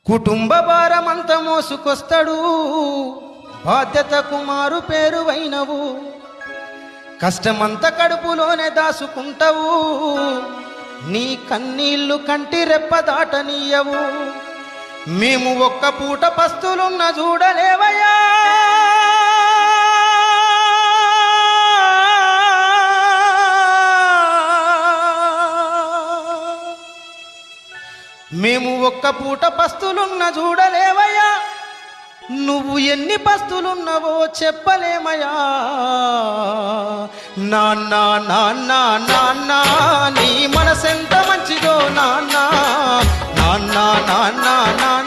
కుటుంబ భారమంత మోసుకొస్తాడు, బాధ్యతకు మారు పేరువైనవు, కష్టమంత కడుపులోనే దాసుకుంటావు, నీ కన్నీళ్లు కంటి రెప్ప దాటనీయవు. మేము ఒక్క పూట పస్తులున్న చూడలేవయ్యా, మేము ఒక్క పూట పస్తులున్న చూడలేవయ్యా, నువ్వు ఎన్ని పస్తులున్నావో చెప్పలేమయ్యా. నాన్న నాన్న నాన్న నీ మనసెంత మంచిదో నాన్న, నాన్న నాన్న నాన్న